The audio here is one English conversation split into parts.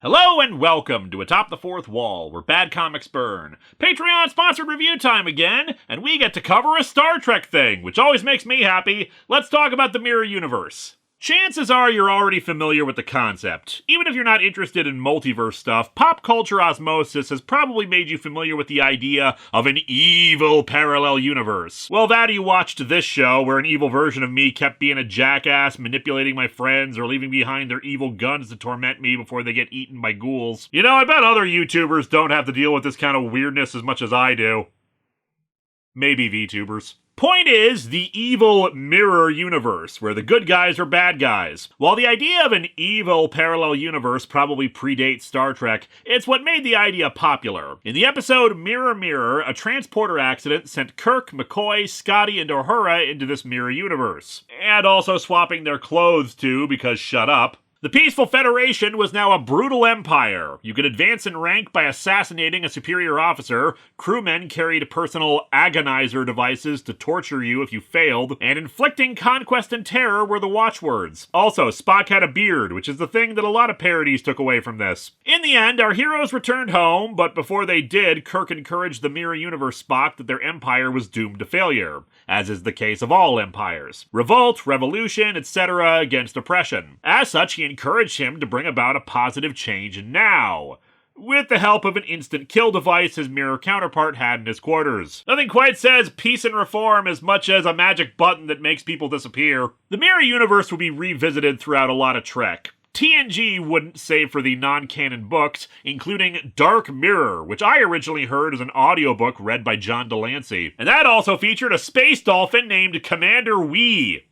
Hello and welcome to Atop the Fourth Wall, where bad comics burn. Patreon-sponsored review time again, and we get to cover a Star Trek thing, which always makes me happy. Let's talk about the Mirror Universe. Chances are you're already familiar with the concept. Even if you're not interested in multiverse stuff, pop culture osmosis has probably made you familiar with the idea of an evil parallel universe. Well, that you watched this show, where an evil version of me kept being a jackass, manipulating my friends, or leaving behind their evil guns to torment me before they get eaten by ghouls. You know, I bet other YouTubers don't have to deal with this kind of weirdness as much as I do. Maybe VTubers. Point is, the evil mirror universe, where the good guys are bad guys. While the idea of an evil parallel universe probably predates Star Trek, it's what made the idea popular. In the episode Mirror Mirror, a transporter accident sent Kirk, McCoy, Scotty, and Uhura into this mirror universe. And also swapping their clothes too, because shut up. The Peaceful Federation was now a brutal empire. You could advance in rank by assassinating a superior officer, crewmen carried personal agonizer devices to torture you if you failed, and inflicting conquest and terror were the watchwords. Also, Spock had a beard, which is the thing that a lot of parodies took away from this. In the end, our heroes returned home, but before they did, Kirk encouraged the Mirror Universe Spock that their empire was doomed to failure, as is the case of all empires. Revolt, revolution, etc. against oppression. As such, he encouraged him to bring about a positive change now, with the help of an instant kill device his mirror counterpart had in his quarters. Nothing quite says peace and reform as much as a magic button that makes people disappear. The mirror universe will be revisited throughout a lot of Trek. TNG wouldn't, save for the non-canon books, including Dark Mirror, which I originally heard as an audiobook read by John Delancey. And that also featured a space dolphin named Commander Wee.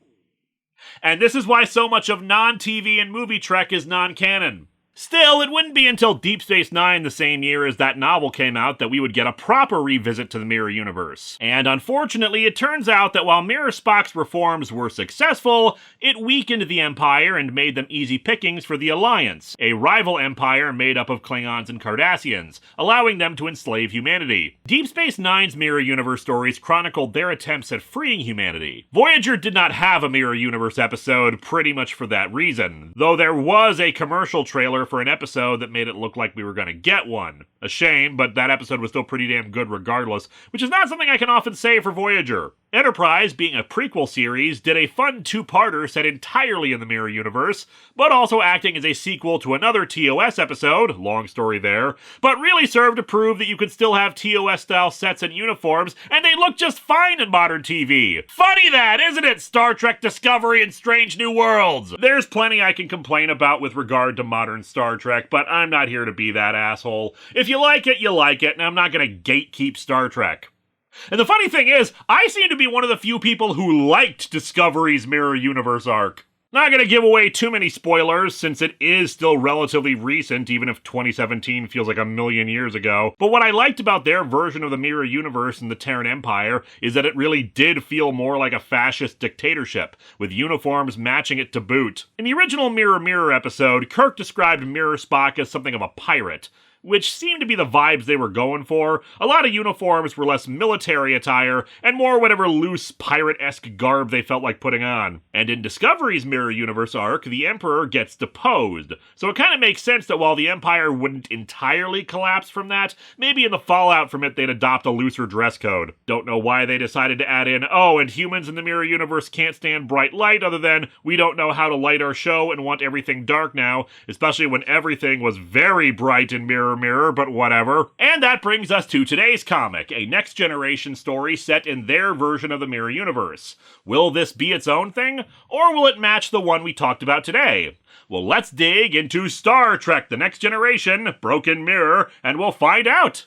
And this is why so much of non-TV and movie Trek is non-canon. Still, it wouldn't be until Deep Space Nine the same year as that novel came out that we would get a proper revisit to the Mirror Universe. And unfortunately, it turns out that while Mirror Spock's reforms were successful, it weakened the Empire and made them easy pickings for the Alliance, a rival empire made up of Klingons and Cardassians, allowing them to enslave humanity. Deep Space Nine's Mirror Universe stories chronicled their attempts at freeing humanity. Voyager did not have a Mirror Universe episode pretty much for that reason, though there was a commercial trailer for an episode that made it look like we were going to get one. A shame, but that episode was still pretty damn good regardless, which is not something I can often say for Voyager. Enterprise, being a prequel series, did a fun two-parter set entirely in the Mirror Universe, but also acting as a sequel to another TOS episode, long story there, but really served to prove that you could still have TOS-style sets and uniforms, and they look just fine in modern TV. Funny that, isn't it, Star Trek Discovery and Strange New Worlds? There's plenty I can complain about with regard to modern Star Trek, but I'm not here to be that asshole. If you like it, you like it, and I'm not gonna gatekeep Star Trek. And the funny thing is, I seem to be one of the few people who liked Discovery's Mirror Universe arc. Not gonna give away too many spoilers, since it is still relatively recent, even if 2017 feels like a million years ago. But what I liked about their version of the Mirror Universe in the Terran Empire is that it really did feel more like a fascist dictatorship, with uniforms matching it to boot. In the original Mirror Mirror episode, Kirk described Mirror Spock as something of a pirate, which seemed to be the vibes they were going for. A lot of uniforms were less military attire, and more whatever loose, pirate-esque garb they felt like putting on. And in Discovery's Mirror Universe arc, the Emperor gets deposed, so it kind of makes sense that while the Empire wouldn't entirely collapse from that, maybe in the fallout from it they'd adopt a looser dress code. Don't know why they decided to add in, oh, and humans in the Mirror Universe can't stand bright light, other than, we don't know how to light our show and want everything dark now, especially when everything was very bright in Mirror Mirror, but whatever. And that brings us to today's comic, a Next Generation story set in their version of the Mirror Universe. Will this be its own thing, or will it match the one we talked about today? Well, let's dig into Star Trek: The Next Generation, Broken Mirror, and we'll find out!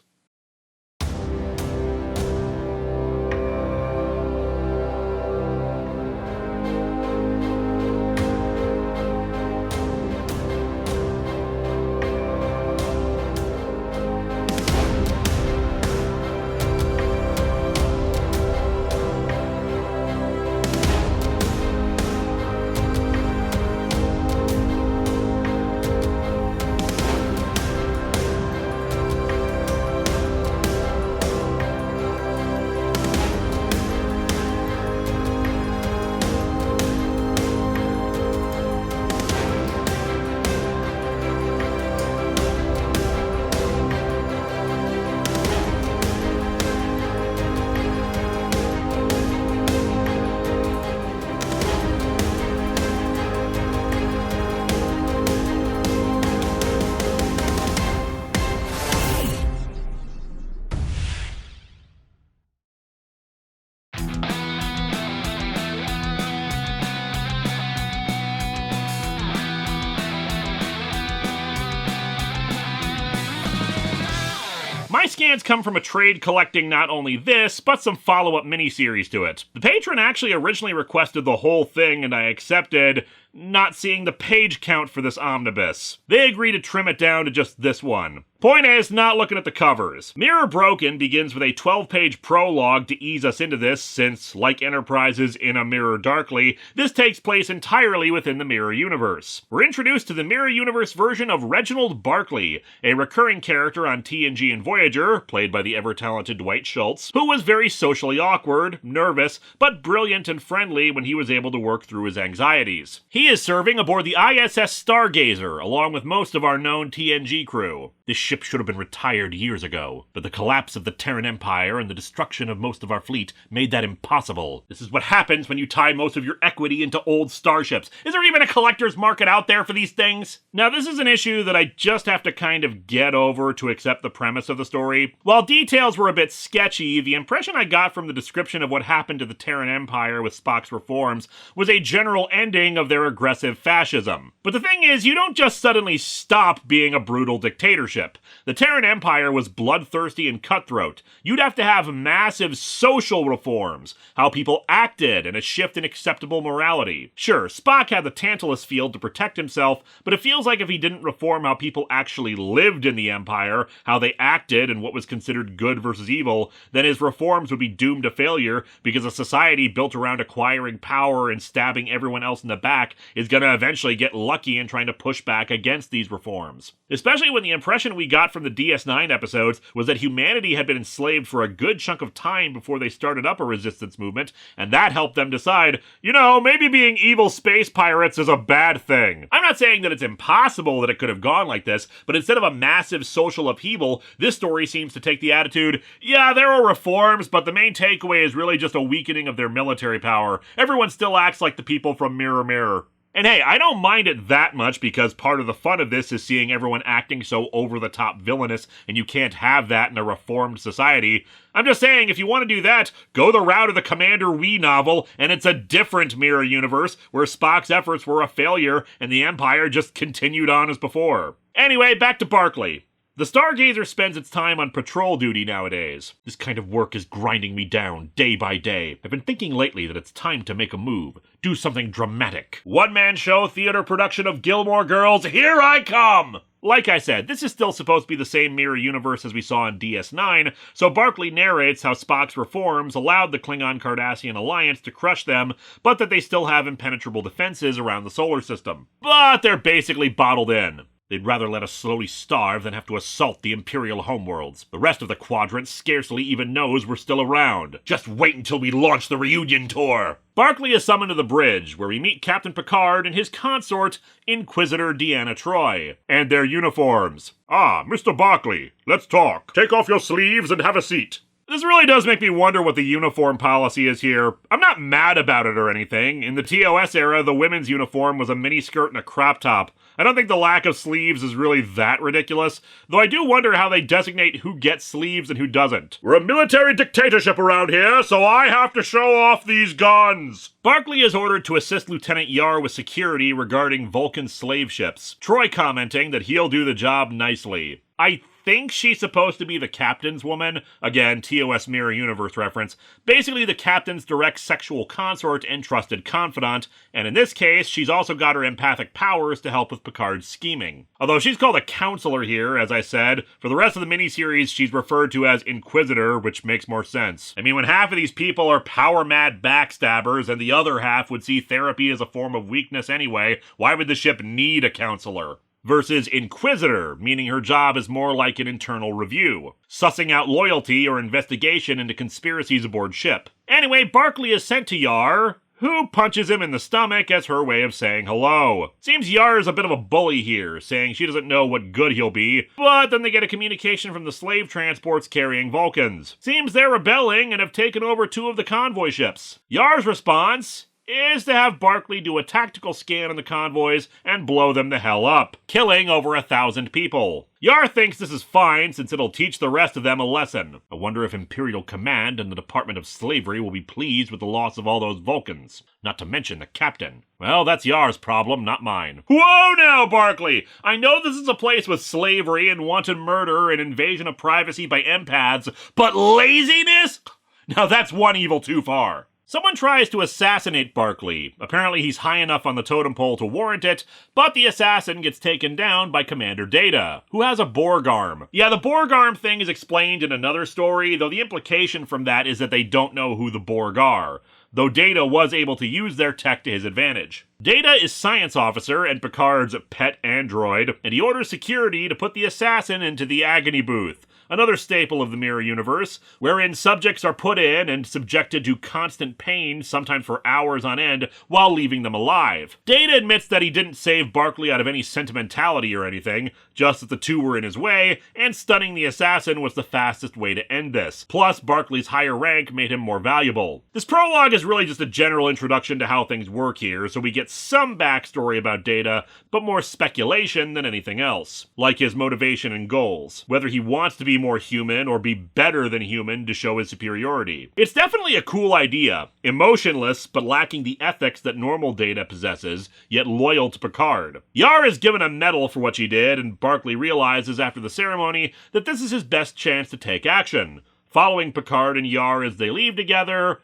My scans come from a trade collecting not only this, but some follow-up miniseries to it. The patron actually originally requested the whole thing, and I accepted, not seeing the page count for this omnibus. They agreed to trim it down to just this one. Point is, not looking at the covers. Mirror Broken begins with a 12-page prologue to ease us into this, since, like Enterprise's In a Mirror Darkly, this takes place entirely within the Mirror Universe. We're introduced to the Mirror Universe version of Reginald Barclay, a recurring character on TNG and Voyager, played by the ever-talented Dwight Schultz, who was very socially awkward, nervous, but brilliant and friendly when he was able to work through his anxieties. He is serving aboard the ISS Stargazer, along with most of our known TNG crew. This ship should have been retired years ago, but the collapse of the Terran Empire and the destruction of most of our fleet made that impossible. This is what happens when you tie most of your equity into old starships. Is there even a collector's market out there for these things? Now, this is an issue that I just have to kind of get over to accept the premise of the story. While details were a bit sketchy, the impression I got from the description of what happened to the Terran Empire with Spock's reforms was a general ending of their aggressive fascism. But the thing is, you don't just suddenly stop being a brutal dictatorship. The Terran Empire was bloodthirsty and cutthroat. You'd have to have massive social reforms, how people acted, and a shift in acceptable morality. Sure, Spock had the Tantalus field to protect himself, but it feels like if he didn't reform how people actually lived in the Empire, how they acted, and what was considered good versus evil, then his reforms would be doomed to failure, because a society built around acquiring power and stabbing everyone else in the back is gonna eventually get lucky in trying to push back against these reforms. Especially when the impression we got from the DS9 episodes was that humanity had been enslaved for a good chunk of time before they started up a resistance movement, and that helped them decide, maybe being evil space pirates is a bad thing. I'm not saying that it's impossible that it could have gone like this, but instead of a massive social upheaval, this story seems to take the attitude, yeah, there are reforms, but the main takeaway is really just a weakening of their military power. Everyone still acts like the people from Mirror Mirror. And hey, I don't mind it that much because part of the fun of this is seeing everyone acting so over-the-top villainous, and you can't have that in a reformed society. I'm just saying, if you want to do that, go the route of the Commander Wee novel, and it's a different Mirror Universe where Spock's efforts were a failure and the Empire just continued on as before. Anyway, back to Barclay. The Stargazer spends its time on patrol duty nowadays. This kind of work is grinding me down day by day. I've been thinking lately that it's time to make a move. Do something dramatic. One-man show theater production of Gilmore Girls, here I come! Like I said, this is still supposed to be the same Mirror Universe as we saw in DS9, so Barclay narrates how Spock's reforms allowed the Klingon-Cardassian alliance to crush them, but that they still have impenetrable defenses around the solar system. But they're basically bottled in. They'd rather let us slowly starve than have to assault the Imperial homeworlds. The rest of the quadrant scarcely even knows we're still around. Just wait until we launch the reunion tour! Barclay is summoned to the bridge, where we meet Captain Picard and his consort, Inquisitor Deanna Troi, and their uniforms. Ah, Mr. Barclay, let's talk. Take off your sleeves and have a seat. This really does make me wonder what the uniform policy is here. I'm not mad about it or anything. In the TOS era, the women's uniform was a miniskirt and a crop top. I don't think the lack of sleeves is really that ridiculous, though I do wonder how they designate who gets sleeves and who doesn't. We're a military dictatorship around here, so I have to show off these guns! Barclay is ordered to assist Lieutenant Yar with security regarding Vulcan slave ships, Troi commenting that he'll do the job nicely. I think she's supposed to be the captain's woman. Again, TOS Mirror Universe reference. Basically the captain's direct sexual consort and trusted confidant, and in this case, she's also got her empathic powers to help with Picard's scheming. Although she's called a counselor here, as I said, for the rest of the miniseries she's referred to as Inquisitor, which makes more sense. I mean, when half of these people are power-mad backstabbers and the other half would see therapy as a form of weakness anyway, why would the ship need a counselor? Versus Inquisitor, meaning her job is more like an internal review, sussing out loyalty or investigation into conspiracies aboard ship. Anyway, Barclay is sent to Yar, who punches him in the stomach as her way of saying hello. Seems Yar is a bit of a bully here, saying she doesn't know what good he'll be, but then they get a communication from the slave transports carrying Vulcans. Seems they're rebelling and have taken over 2 of the convoy ships. Yar's response is to have Barclay do a tactical scan on the convoys and blow them the hell up, killing over 1,000 people. Yar thinks this is fine since it'll teach the rest of them a lesson. I wonder if Imperial Command and the Department of Slavery will be pleased with the loss of all those Vulcans. Not to mention the captain. Well, that's Yar's problem, not mine. Whoa now, Barclay! I know this is a place with slavery and wanton murder and invasion of privacy by empaths, but laziness? Now that's one evil too far. Someone tries to assassinate Barclay. Apparently he's high enough on the totem pole to warrant it, but the assassin gets taken down by Commander Data, who has a Borg arm. Yeah, the Borg arm thing is explained in another story, though the implication from that is that they don't know who the Borg are, though Data was able to use their tech to his advantage. Data is science officer and Picard's pet android, and he orders security to put the assassin into the agony booth, another staple of the Mirror Universe, wherein subjects are put in and subjected to constant pain, sometimes for hours on end, while leaving them alive. Data admits that he didn't save Barclay out of any sentimentality or anything, just that the two were in his way, and stunning the assassin was the fastest way to end this. Plus, Barclay's higher rank made him more valuable. This prologue is really just a general introduction to how things work here, so we get some backstory about Data, but more speculation than anything else. Like his motivation and goals, whether he wants to be more human or be better than human to show his superiority. It's definitely a cool idea. Emotionless, but lacking the ethics that normal Data possesses, yet loyal to Picard. Yar is given a medal for what she did, and Barclay realizes after the ceremony that this is his best chance to take action, following Picard and Yar as they leave together,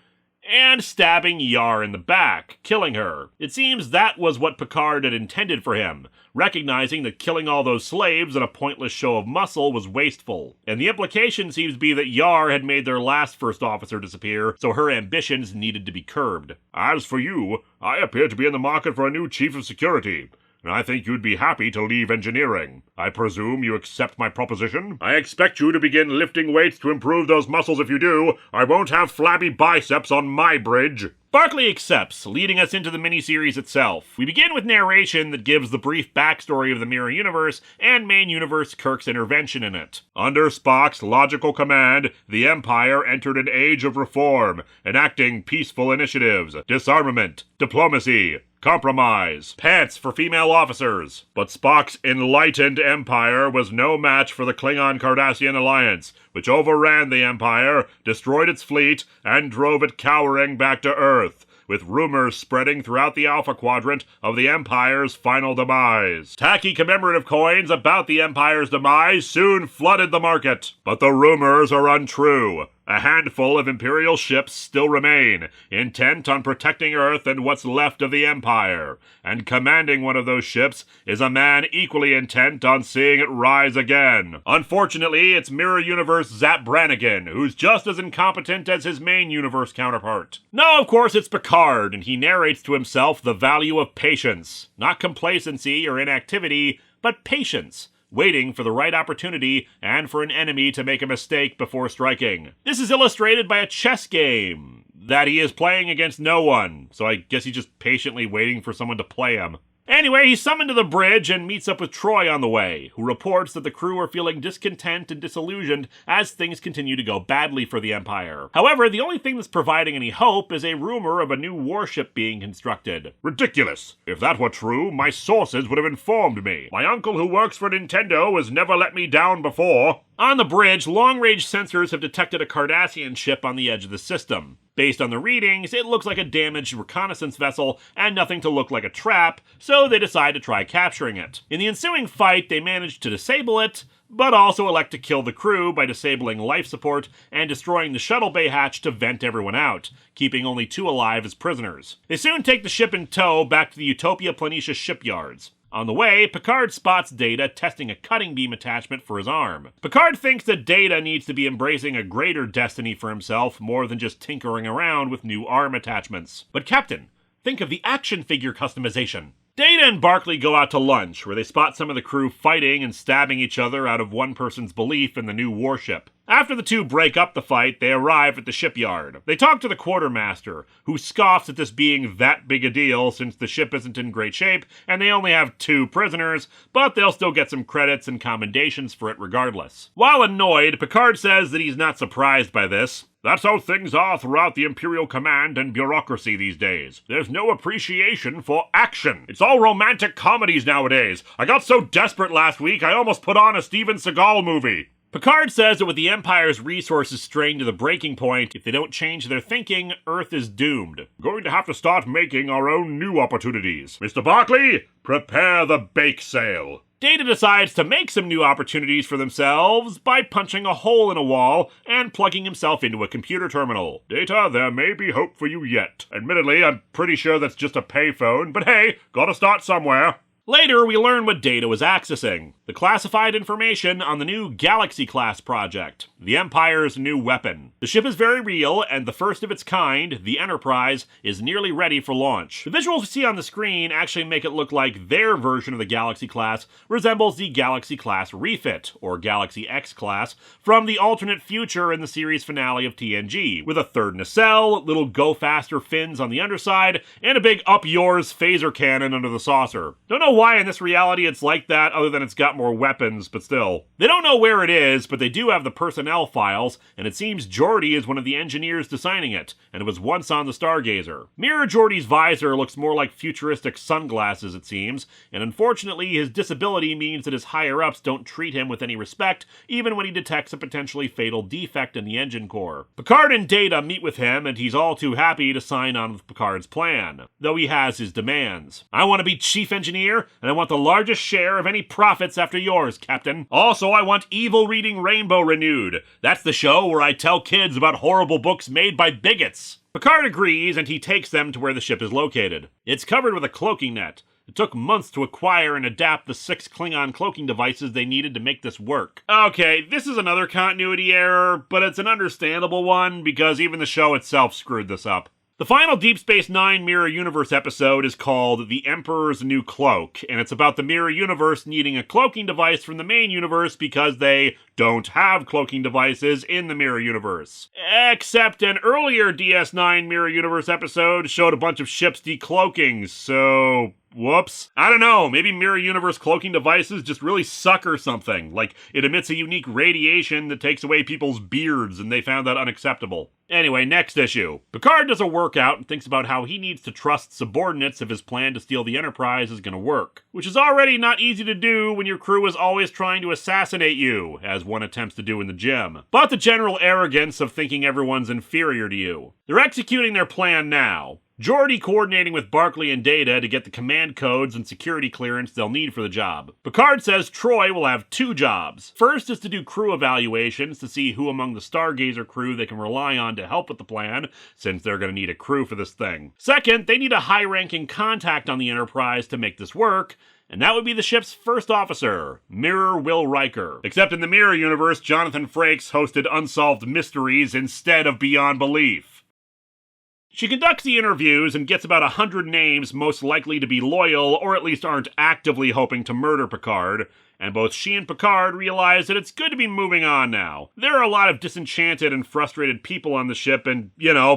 and stabbing Yar in the back, killing her. It seems that was what Picard had intended for him, recognizing that killing all those slaves in a pointless show of muscle was wasteful. And the implication seems to be that Yar had made their last first officer disappear, so her ambitions needed to be curbed. As for you, I appear to be in the market for a new chief of security, and I think you'd be happy to leave engineering. I presume you accept my proposition? I expect you to begin lifting weights to improve those muscles if you do. I won't have flabby biceps on my bridge. Barclay accepts, leading us into the miniseries itself. We begin with narration that gives the brief backstory of the Mirror Universe and main universe Kirk's intervention in it. Under Spock's logical command, the Empire entered an age of reform, enacting peaceful initiatives, disarmament, diplomacy, compromise, pants for female officers. But Spock's enlightened empire was no match for the Klingon-Cardassian alliance, which overran the Empire, destroyed its fleet, and drove it cowering back to Earth, with rumors spreading throughout the Alpha Quadrant of the Empire's final demise. Tacky commemorative coins about the Empire's demise soon flooded the market. But the rumors are untrue. A handful of Imperial ships still remain, intent on protecting Earth and what's left of the Empire, and commanding one of those ships is a man equally intent on seeing it rise again. Unfortunately, it's Mirror Universe Zap Brannigan, who's just as incompetent as his main universe counterpart. No, of course, it's Picard, and he narrates to himself the value of patience. Not complacency or inactivity, but patience. Waiting for the right opportunity and for an enemy to make a mistake before striking. This is illustrated by a chess game that he is playing against no one, so I guess he's just patiently waiting for someone to play him. Anyway, he's summoned to the bridge and meets up with Troy on the way, who reports that the crew are feeling discontent and disillusioned as things continue to go badly for the Empire. However, the only thing that's providing any hope is a rumor of a new warship being constructed. Ridiculous! If that were true, my sources would have informed me. My uncle who works for Nintendo has never let me down before. On the bridge, long-range sensors have detected a Cardassian ship on the edge of the system. Based on the readings, it looks like a damaged reconnaissance vessel and nothing to look like a trap, so they decide to try capturing it. In the ensuing fight, they manage to disable it, but also elect to kill the crew by disabling life support and destroying the shuttle bay hatch to vent everyone out, keeping only 2 alive as prisoners. They soon take the ship in tow back to the Utopia Planitia shipyards. On the way, Picard spots Data testing a cutting beam attachment for his arm. Picard thinks that Data needs to be embracing a greater destiny for himself more than just tinkering around with new arm attachments. But Captain, think of the action figure customization. Data and Barclay go out to lunch, where they spot some of the crew fighting and stabbing each other out of one person's belief in the new warship. After the two break up the fight, they arrive at the shipyard. They talk to the quartermaster, who scoffs at this being that big a deal since the ship isn't in great shape and they only have 2 prisoners, but they'll still get some credits and commendations for it regardless. While annoyed, Picard says that he's not surprised by this. That's how things are throughout the Imperial command and bureaucracy these days. There's no appreciation for action. It's all romantic comedies nowadays. I got so desperate last week, I almost put on a Steven Seagal movie. Picard says that with the Empire's resources strained to the breaking point, if they don't change their thinking, Earth is doomed. Going to have to start making our own new opportunities. Mr. Barclay, prepare the bake sale. Data decides to make some new opportunities for themselves by punching a hole in a wall and plugging himself into a computer terminal. Data, there may be hope for you yet. Admittedly, I'm pretty sure that's just a payphone, but hey, gotta start somewhere. Later, we learn what Data was accessing. The classified information on the new Galaxy-class project, the Empire's new weapon. The ship is very real, and the first of its kind, the Enterprise, is nearly ready for launch. The visuals we see on the screen actually make it look like their version of the Galaxy-class resembles the Galaxy-class refit, or Galaxy X-class, from the alternate future in the series finale of TNG, with a third nacelle, little go-faster fins on the underside, and a big up-yours phaser cannon under the saucer. Don't know why in this reality it's like that, other than it's got more weapons, but still. They don't know where it is, but they do have the personnel files, and it seems Geordi is one of the engineers designing it, and it was once on the Stargazer. Mirror Geordi's visor looks more like futuristic sunglasses, it seems, and unfortunately his disability means that his higher-ups don't treat him with any respect, even when he detects a potentially fatal defect in the engine core. Picard and Data meet with him, and he's all too happy to sign on with Picard's plan, though he has his demands. I want to be chief engineer, and I want the largest share of any profits after yours, Captain. Also, I want Evil Reading Rainbow renewed. That's the show where I tell kids about horrible books made by bigots. Picard agrees, and he takes them to where the ship is located. It's covered with a cloaking net. It took months to acquire and adapt the 6 Klingon cloaking devices they needed to make this work. Okay, this is another continuity error, but it's an understandable one because even the show itself screwed this up. The final Deep Space Nine Mirror Universe episode is called The Emperor's New Cloak, and it's about the Mirror Universe needing a cloaking device from the main universe because they don't have cloaking devices in the Mirror Universe. Except an earlier DS9 Mirror Universe episode showed a bunch of ships decloaking, so whoops. I don't know, maybe Mirror Universe cloaking devices just really suck or something. Like, it emits a unique radiation that takes away people's beards, and they found that unacceptable. Anyway, next issue. Picard does a workout and thinks about how he needs to trust subordinates if his plan to steal the Enterprise is gonna work. Which is already not easy to do when your crew is always trying to assassinate you, as one attempts to do in the gym. But the general arrogance of thinking everyone's inferior to you. They're executing their plan now. Geordi coordinating with Barclay and Data to get the command codes and security clearance they'll need for the job. Picard says Troy will have 2 jobs. First is to do crew evaluations to see who among the Stargazer crew they can rely on to help with the plan, since they're going to need a crew for this thing. Second, they need a high-ranking contact on the Enterprise to make this work, and that would be the ship's first officer, Mirror Will Riker. Except in the Mirror Universe, Jonathan Frakes hosted Unsolved Mysteries instead of Beyond Belief. She conducts the interviews and gets about 100 names most likely to be loyal or at least aren't actively hoping to murder Picard, and both she and Picard realize that it's good to be moving on now. There are a lot of disenchanted and frustrated people on the ship, and,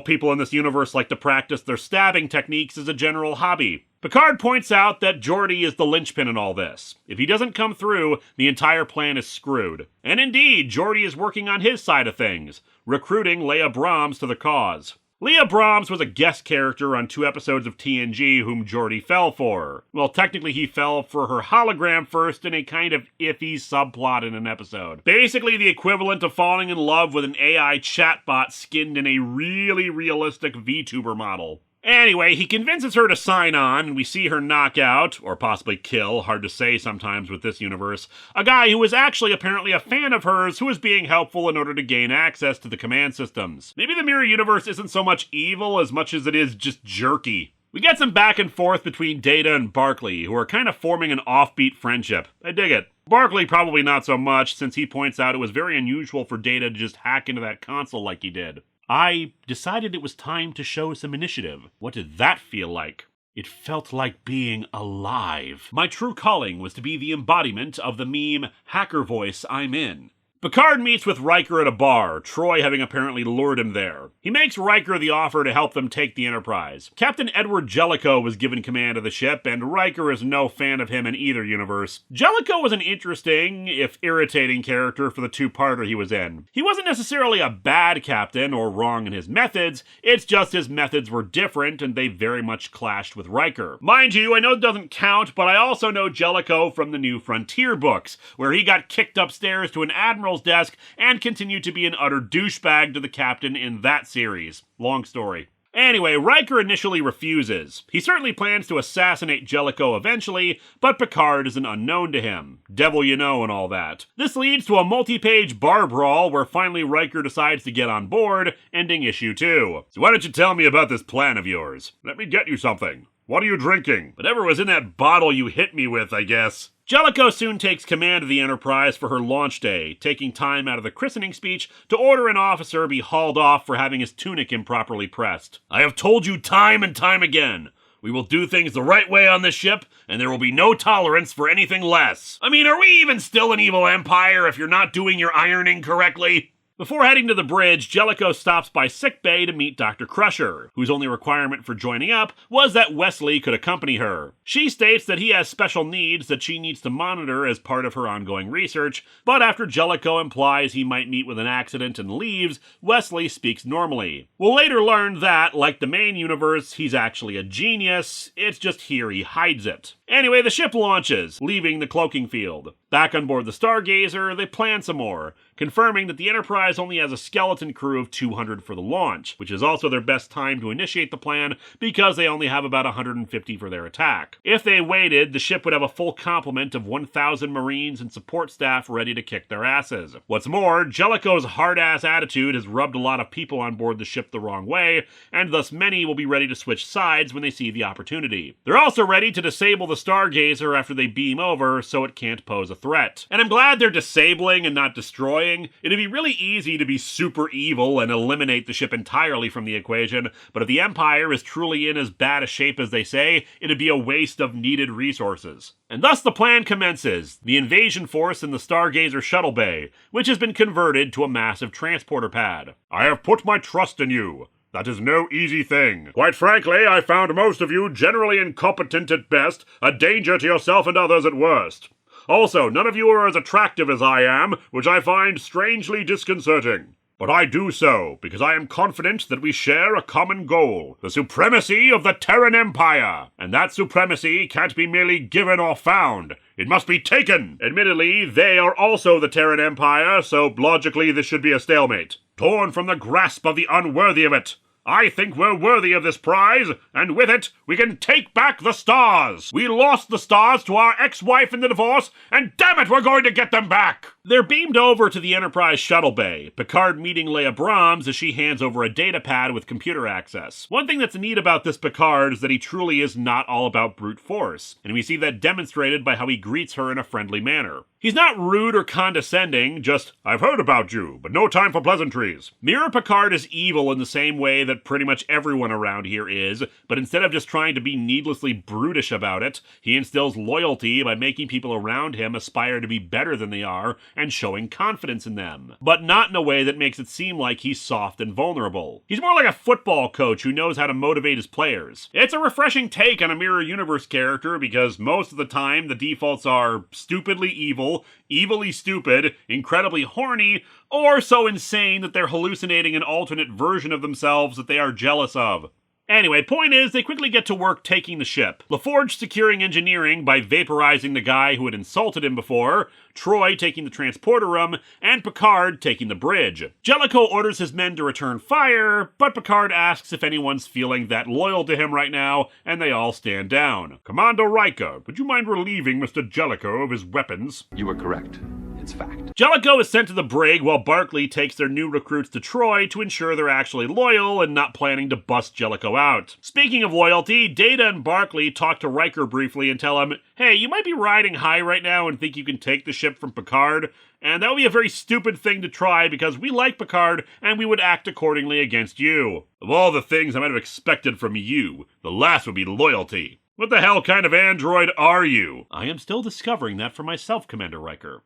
people in this universe like to practice their stabbing techniques as a general hobby. Picard points out that Geordi is the linchpin in all this. If he doesn't come through, the entire plan is screwed. And indeed, Geordi is working on his side of things, recruiting Leia Brahms to the cause. Leia Brahms was a guest character on 2 episodes of TNG whom Geordi fell for. Well, technically he fell for her hologram first in a kind of iffy subplot in an episode. Basically the equivalent of falling in love with an AI chatbot skinned in a really realistic VTuber model. Anyway, he convinces her to sign on, and we see her knock out, or possibly kill, hard to say sometimes with this universe, a guy who is actually apparently a fan of hers who is being helpful in order to gain access to the command systems. Maybe the Mirror Universe isn't so much evil as much as it is just jerky. We get some back and forth between Data and Barclay, who are kind of forming an offbeat friendship. I dig it. Barclay probably not so much, since he points out it was very unusual for Data to just hack into that console like he did. I decided it was time to show some initiative. What did that feel like? It felt like being alive. My true calling was to be the embodiment of the meme, hacker voice I'm in. Picard meets with Riker at a bar, Troy having apparently lured him there. He makes Riker the offer to help them take the Enterprise. Captain Edward Jellicoe was given command of the ship, and Riker is no fan of him in either universe. Jellicoe was an interesting, if irritating character for the two-parter he was in. He wasn't necessarily a bad captain or wrong in his methods, it's just his methods were different and they very much clashed with Riker. Mind you, I know it doesn't count, but I also know Jellicoe from the New Frontier books, where he got kicked upstairs to an admiral's desk and continued to be an utter douchebag to the captain in that series. Long story. Anyway, Riker initially refuses. He certainly plans to assassinate Jellicoe eventually, but Picard is an unknown to him. Devil you know and all that. This leads to a multi-page bar brawl where finally Riker decides to get on board, ending issue 2. So why don't you tell me about this plan of yours? Let me get you something. What are you drinking? Whatever was in that bottle you hit me with, I guess. Jellicoe soon takes command of the Enterprise for her launch day, taking time out of the christening speech to order an officer be hauled off for having his tunic improperly pressed. I have told you time and time again, we will do things the right way on this ship, and there will be no tolerance for anything less. I mean, are we even still an evil empire if you're not doing your ironing correctly? Before heading to the bridge, Jellicoe stops by sickbay to meet Dr. Crusher, whose only requirement for joining up was that Wesley could accompany her. She states that he has special needs that she needs to monitor as part of her ongoing research, but after Jellicoe implies he might meet with an accident and leaves, Wesley speaks normally. We'll later learn that, like the main universe, he's actually a genius, it's just here he hides it. Anyway, the ship launches, leaving the cloaking field. Back on board the Stargazer, they plan some more, confirming that the Enterprise only has a skeleton crew of 200 for the launch, which is also their best time to initiate the plan because they only have about 150 for their attack. If they waited, the ship would have a full complement of 1,000 Marines and support staff ready to kick their asses. What's more, Jellicoe's hard-ass attitude has rubbed a lot of people on board the ship the wrong way, and thus many will be ready to switch sides when they see the opportunity. They're also ready to disable the Stargazer after they beam over so it can't pose a threat. And I'm glad they're disabling and not destroying. It'd be really easy to be super evil and eliminate the ship entirely from the equation, but if the Empire is truly in as bad a shape as they say, it'd be a waste of needed resources. And thus the plan commences, the invasion force in the Stargazer shuttle bay, which has been converted to a massive transporter pad. I have put my trust in you. That is no easy thing. Quite frankly, I found most of you generally incompetent at best, a danger to yourself and others at worst. Also, none of you are as attractive as I am, which I find strangely disconcerting. But I do so, because I am confident that we share a common goal, the supremacy of the Terran Empire. And that supremacy can't be merely given or found. It must be taken. Admittedly, they are also the Terran Empire, so logically this should be a stalemate. Torn from the grasp of the unworthy of it. I think we're worthy of this prize, and with it, we can take back the stars. We lost the stars to our ex-wife in the divorce, and damn it, we're going to get them back. They're beamed over to the Enterprise shuttle bay, Picard meeting Leia Brahms as she hands over a data pad with computer access. One thing that's neat about this Picard is that he truly is not all about brute force, and we see that demonstrated by how he greets her in a friendly manner. He's not rude or condescending, just, I've heard about you, but no time for pleasantries. Mirror Picard is evil in the same way that pretty much everyone around here is, but instead of just trying to be needlessly brutish about it, he instills loyalty by making people around him aspire to be better than they are and showing confidence in them. But not in a way that makes it seem like he's soft and vulnerable. He's more like a football coach who knows how to motivate his players. It's a refreshing take on a Mirror Universe character because most of the time the defaults are stupidly evil, evilly stupid, incredibly horny, or so insane that they're hallucinating an alternate version of themselves that they are jealous of. Anyway, point is, they quickly get to work taking the ship. LaForge securing engineering by vaporizing the guy who had insulted him before, Troy taking the transporter room, and Picard taking the bridge. Jellicoe orders his men to return fire, but Picard asks if anyone's feeling that loyal to him right now, and they all stand down. Commander Riker, would you mind relieving Mr. Jellicoe of his weapons? You were correct. It's fact. Jellicoe is sent to the brig while Barclay takes their new recruits to Troy to ensure they're actually loyal and not planning to bust Jellicoe out. Speaking of loyalty, Data and Barclay talk to Riker briefly and tell him, hey, you might be riding high right now and think you can take the ship from Picard, and that would be a very stupid thing to try because we like Picard and we would act accordingly against you. Of all the things I might have expected from you, the last would be loyalty. What the hell kind of android are you? I am still discovering that for myself, Commander Riker.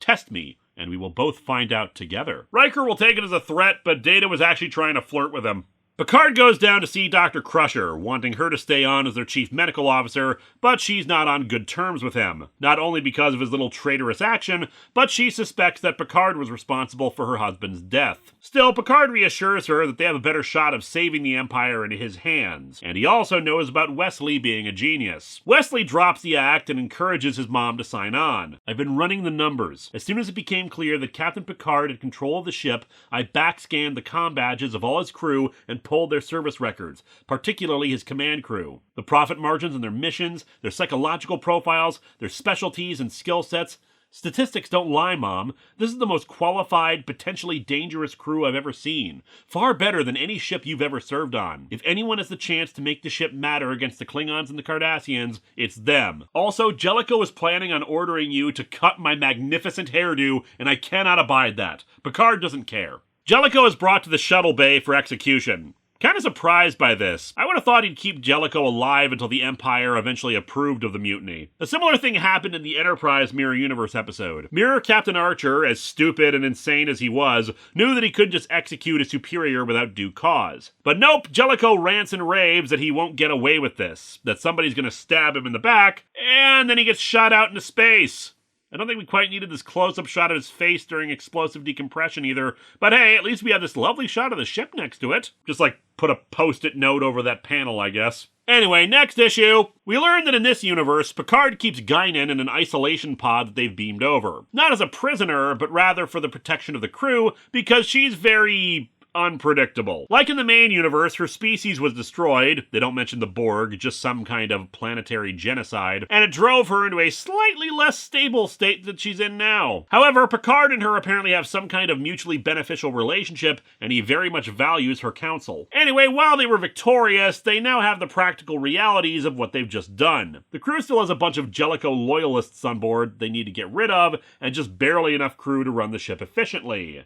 Test me, and we will both find out together. Riker will take it as a threat, but Data was actually trying to flirt with him. Picard goes down to see Dr. Crusher, wanting her to stay on as their chief medical officer, but she's not on good terms with him. Not only because of his little traitorous action, but she suspects that Picard was responsible for her husband's death. Still, Picard reassures her that they have a better shot of saving the Empire in his hands, and he also knows about Wesley being a genius. Wesley drops the act and encourages his mom to sign on. I've been running the numbers. As soon as it became clear that Captain Picard had control of the ship, I backscanned the comm badges of all his crew and pulled their service records, particularly his command crew. The profit margins on their missions, their psychological profiles, their specialties and skill sets. Statistics don't lie, Mom. This is the most qualified, potentially dangerous crew I've ever seen. Far better than any ship you've ever served on. If anyone has the chance to make the ship matter against the Klingons and the Cardassians, it's them. Also, Jellicoe is planning on ordering you to cut my magnificent hairdo, and I cannot abide that. Picard doesn't care. Jellicoe is brought to the shuttle bay for execution. Kind of surprised by this. I would have thought he'd keep Jellicoe alive until the Empire eventually approved of the mutiny. A similar thing happened in the Enterprise Mirror Universe episode. Mirror Captain Archer, as stupid and insane as he was, knew that he couldn't just execute a superior without due cause. But nope, Jellicoe rants and raves that he won't get away with this, that somebody's gonna stab him in the back, and then he gets shot out into space. I don't think we quite needed this close-up shot of his face during explosive decompression either, but hey, at least we have this lovely shot of the ship next to it. Just like put a post-it note over that panel, I guess. Anyway, next issue. We learn that in this universe, Picard keeps Guinan in an isolation pod that they've beamed over. Not as a prisoner, but rather for the protection of the crew, because she's very unpredictable. Like in the main universe, her species was destroyed. They don't mention the Borg, just some kind of planetary genocide, and it drove her into a slightly less stable state that she's in now. However, Picard and her apparently have some kind of mutually beneficial relationship, and he very much values her counsel. Anyway, while they were victorious, they now have the practical realities of what they've just done. The crew still has a bunch of Jellicoe loyalists on board they need to get rid of, and just barely enough crew to run the ship efficiently.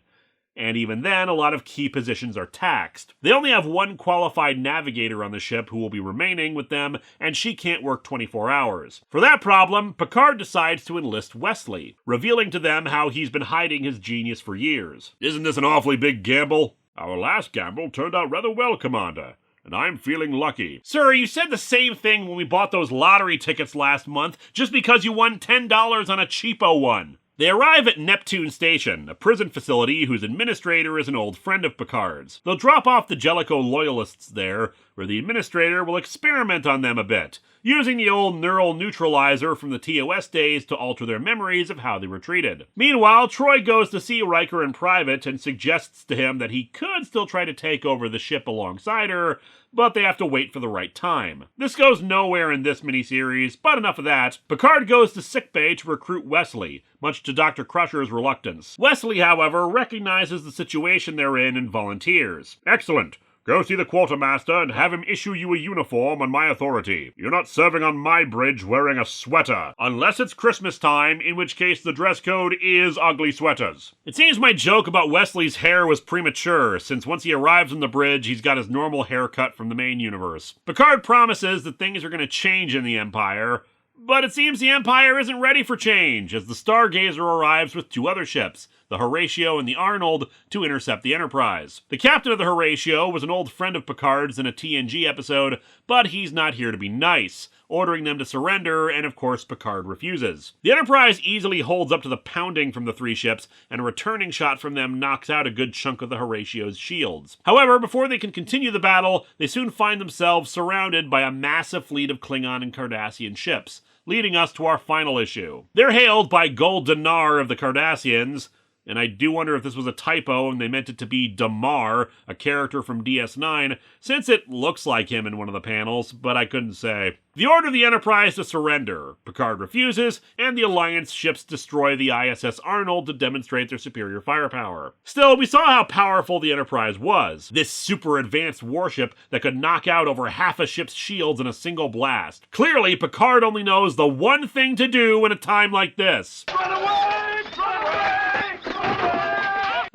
And even then, a lot of key positions are taxed. They only have one qualified navigator on the ship who will be remaining with them, and she can't work 24 hours. For that problem, Picard decides to enlist Wesley, revealing to them how he's been hiding his genius for years. Isn't this an awfully big gamble? Our last gamble turned out rather well, Commander, and I'm feeling lucky. Sir, you said the same thing when we bought those lottery tickets last month, just because you won $10 on a cheapo one. They arrive at Neptune Station, a prison facility whose administrator is an old friend of Picard's. They'll drop off the Jellicoe loyalists there, where the administrator will experiment on them a bit, using the old neural neutralizer from the TOS days to alter their memories of how they were treated. Meanwhile, Troy goes to see Riker in private and suggests to him that he could still try to take over the ship alongside her, but they have to wait for the right time. This goes nowhere in this miniseries, but enough of that. Picard goes to sickbay to recruit Wesley, much to Dr. Crusher's reluctance. Wesley, however, recognizes the situation they're in and volunteers. Excellent. Go see the quartermaster and have him issue you a uniform on my authority. You're not serving on my bridge wearing a sweater. Unless it's Christmas time, in which case the dress code is ugly sweaters. It seems my joke about Wesley's hair was premature, since once he arrives on the bridge, he's got his normal haircut from the main universe. Picard promises that things are going to change in the Empire, but it seems the Empire isn't ready for change, as the Stargazer arrives with two other ships, the Horatio and the Arnold, to intercept the Enterprise. The captain of the Horatio was an old friend of Picard's in a TNG episode, but he's not here to be nice, ordering them to surrender, and of course Picard refuses. The Enterprise easily holds up to the pounding from the three ships, and a returning shot from them knocks out a good chunk of the Horatio's shields. However, before they can continue the battle, they soon find themselves surrounded by a massive fleet of Klingon and Cardassian ships, leading us to our final issue. They're hailed by Gul Dunar of the Cardassians, and I do wonder if this was a typo and they meant it to be Damar, a character from DS9, since it looks like him in one of the panels, but I couldn't say. They order the Enterprise to surrender. Picard refuses, and the Alliance ships destroy the ISS Arnold to demonstrate their superior firepower. Still, we saw how powerful the Enterprise was. This super advanced warship that could knock out over half a ship's shields in a single blast. Clearly, Picard only knows the one thing to do in a time like this. Run away! Run away!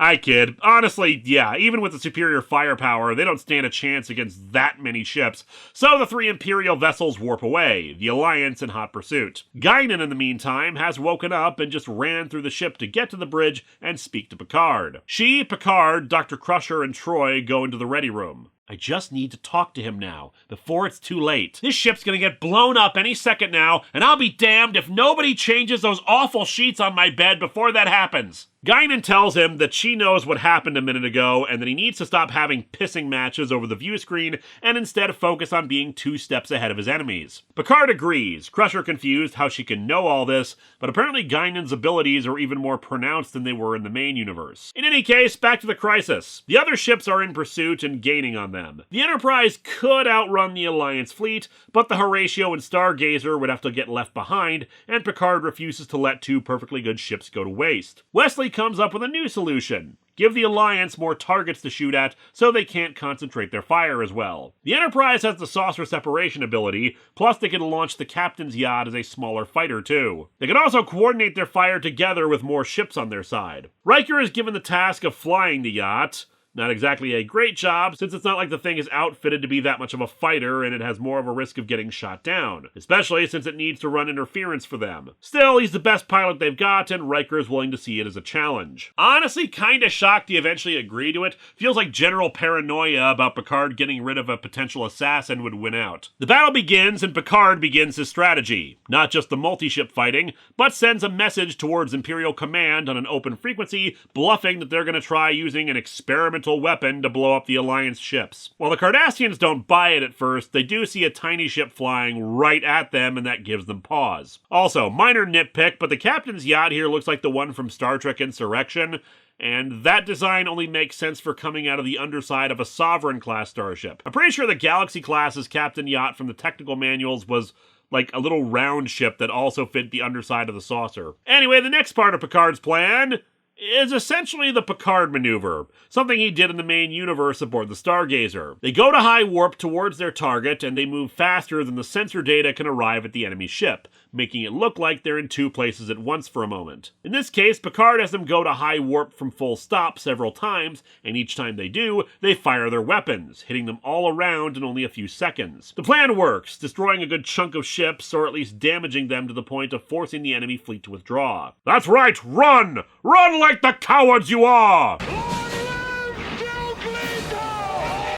I kid. Honestly, yeah, even with the superior firepower, they don't stand a chance against that many ships, so the 3 Imperial vessels warp away, the Alliance in hot pursuit. Guinan, in the meantime, has woken up and just ran through the ship to get to the bridge and speak to Picard. She, Picard, Dr. Crusher, and Troy go into the ready room. I just need to talk to him now, before it's too late. This ship's gonna get blown up any second now, and I'll be damned if nobody changes those awful sheets on my bed before that happens. Guinan tells him that she knows what happened a minute ago and that he needs to stop having pissing matches over the view screen and instead focus on being 2 steps ahead of his enemies. Picard agrees, Crusher confused how she can know all this, but apparently Guinan's abilities are even more pronounced than they were in the main universe. In any case, back to the crisis. The other ships are in pursuit and gaining on them. The Enterprise could outrun the Alliance fleet, but the Horatio and Stargazer would have to get left behind, and Picard refuses to let 2 perfectly good ships go to waste. Wesley comes up with a new solution. Give the Alliance more targets to shoot at so they can't concentrate their fire as well. The Enterprise has the saucer separation ability, plus they can launch the captain's yacht as a smaller fighter too. They can also coordinate their fire together with more ships on their side. Riker is given the task of flying the yacht. Not exactly a great job, since it's not like the thing is outfitted to be that much of a fighter and it has more of a risk of getting shot down, especially since it needs to run interference for them. Still, he's the best pilot they've got, and Riker is willing to see it as a challenge. Honestly, kinda shocked he eventually agreed to it. Feels like general paranoia about Picard getting rid of a potential assassin would win out. The battle begins, and Picard begins his strategy. Not just the multi-ship fighting, but sends a message towards Imperial Command on an open frequency, bluffing that they're gonna try using an experimental weapon to blow up the Alliance ships. While the Cardassians don't buy it at first, they do see a tiny ship flying right at them, and that gives them pause. Also, minor nitpick, but the captain's yacht here looks like the one from Star Trek Insurrection, and that design only makes sense for coming out of the underside of a Sovereign-class starship. I'm pretty sure the Galaxy-class's captain yacht from the technical manuals was like a little round ship that also fit the underside of the saucer. Anyway, the next part of Picard's plan is essentially the Picard maneuver, something he did in the main universe aboard the Stargazer. They go to high warp towards their target, and they move faster than the sensor data can arrive at the enemy ship, making it look like they're in 2 places at once for a moment. In this case, Picard has them go to high warp from full stop several times, and each time they do, they fire their weapons, hitting them all around in only a few seconds. The plan works, destroying a good chunk of ships, or at least damaging them to the point of forcing the enemy fleet to withdraw. That's right, run! Run like the cowards you are!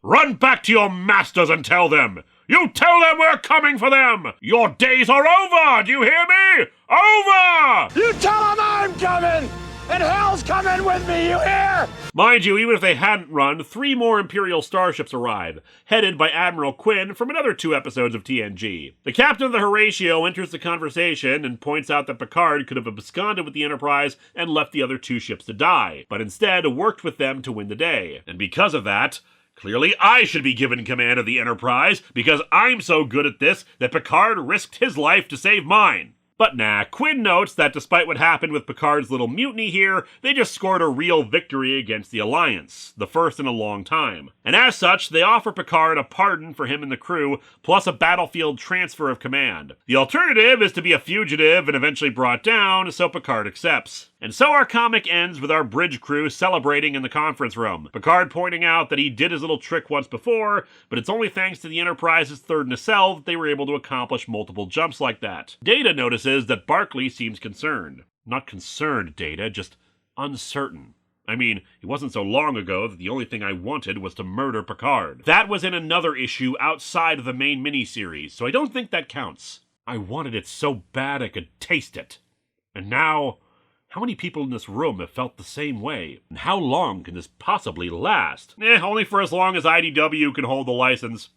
Run back to your masters and tell them! You tell them we're coming for them! Your days are over! Do you hear me? Over! You tell them I'm coming! And hell's coming with me, you hear? Mind you, even if they hadn't run, 3 more Imperial starships arrive, headed by Admiral Quinn from another 2 episodes of TNG. The captain of the Horatio enters the conversation and points out that Picard could have absconded with the Enterprise and left the other 2 ships to die, but instead worked with them to win the day. And because of that, clearly I should be given command of the Enterprise, because I'm so good at this that Picard risked his life to save mine. But nah, Quinn notes that despite what happened with Picard's little mutiny here, they just scored a real victory against the Alliance, the first in a long time. And as such, they offer Picard a pardon for him and the crew, plus a battlefield transfer of command. The alternative is to be a fugitive and eventually brought down, so Picard accepts. And so our comic ends with our bridge crew celebrating in the conference room. Picard pointing out that he did his little trick once before, but it's only thanks to the Enterprise's third nacelle that they were able to accomplish multiple jumps like that. Data notices that Barclay seems concerned. Not concerned, Data, just uncertain. I mean, it wasn't so long ago that the only thing I wanted was to murder Picard. That was in another issue outside of the main miniseries, so I don't think that counts. I wanted it so bad I could taste it. And now, how many people in this room have felt the same way? And how long can this possibly last? Only for as long as IDW can hold the license.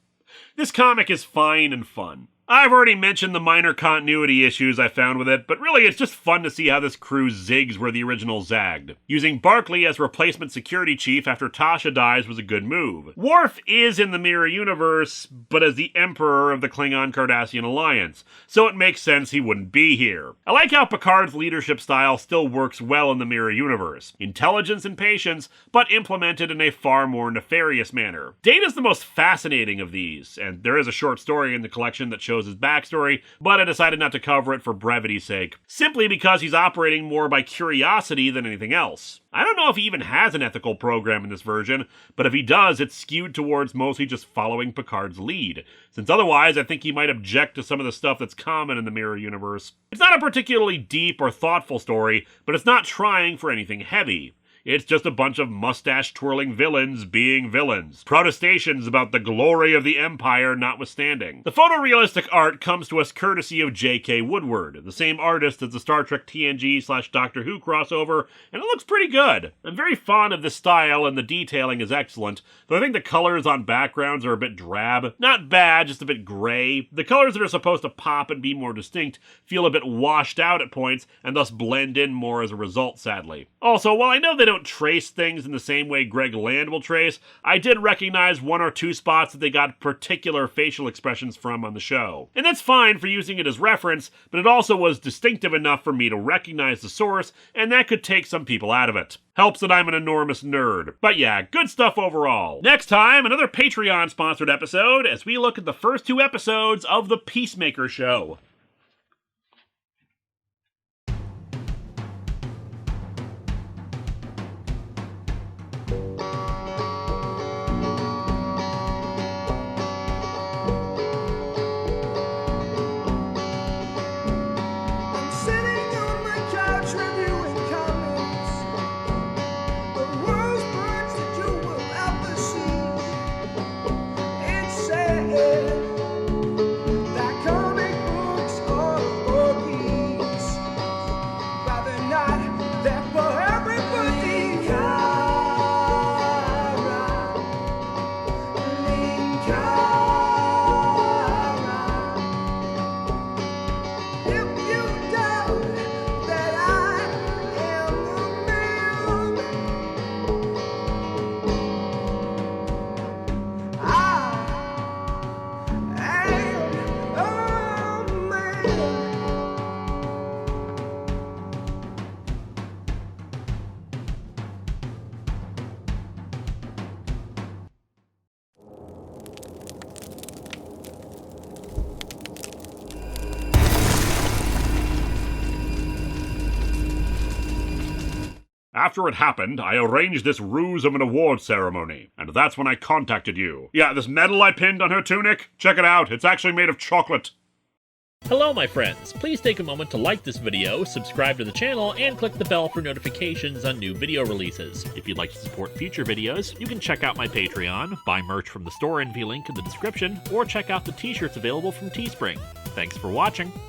This comic is fine and fun. I've already mentioned the minor continuity issues I found with it, but really it's just fun to see how this crew zigs where the original zagged. Using Barclay as replacement security chief after Tasha dies was a good move. Worf is in the Mirror Universe, but as the Emperor of the Klingon-Cardassian Alliance, so it makes sense he wouldn't be here. I like how Picard's leadership style still works well in the Mirror Universe. Intelligence and patience, but implemented in a far more nefarious manner. Data's the most fascinating of these, and there is a short story in the collection that shows shows his backstory, but I decided not to cover it for brevity's sake, simply because he's operating more by curiosity than anything else. I don't know if he even has an ethical program in this version, but if he does, it's skewed towards mostly just following Picard's lead, since otherwise I think he might object to some of the stuff that's common in the Mirror Universe. It's not a particularly deep or thoughtful story, but it's not trying for anything heavy. It's just a bunch of mustache-twirling villains being villains. Protestations about the glory of the Empire notwithstanding. The photorealistic art comes to us courtesy of J.K. Woodward, the same artist as the Star Trek TNG/Doctor Who crossover, and it looks pretty good. I'm very fond of this style, and the detailing is excellent, though I think the colors on backgrounds are a bit drab. Not bad, just a bit gray. The colors that are supposed to pop and be more distinct feel a bit washed out at points, and thus blend in more as a result, sadly. Also, while I know they don't trace things in the same way Greg Land will trace, I did recognize one or two spots that they got particular facial expressions from on the show. And that's fine for using it as reference, but it also was distinctive enough for me to recognize the source, and that could take some people out of it. Helps that I'm an enormous nerd. But yeah, good stuff overall. Next time, another Patreon-sponsored episode as we look at the first 2 episodes of The Peacemaker Show. After it happened, I arranged this ruse of an award ceremony, and that's when I contacted you. Yeah, this medal I pinned on her tunic? Check it out, it's actually made of chocolate. Hello my friends, please take a moment to like this video, subscribe to the channel, and click the bell for notifications on new video releases. If you'd like to support future videos, you can check out my Patreon, buy merch from the store envy link in the description, or check out the t-shirts available from Teespring. Thanks for watching!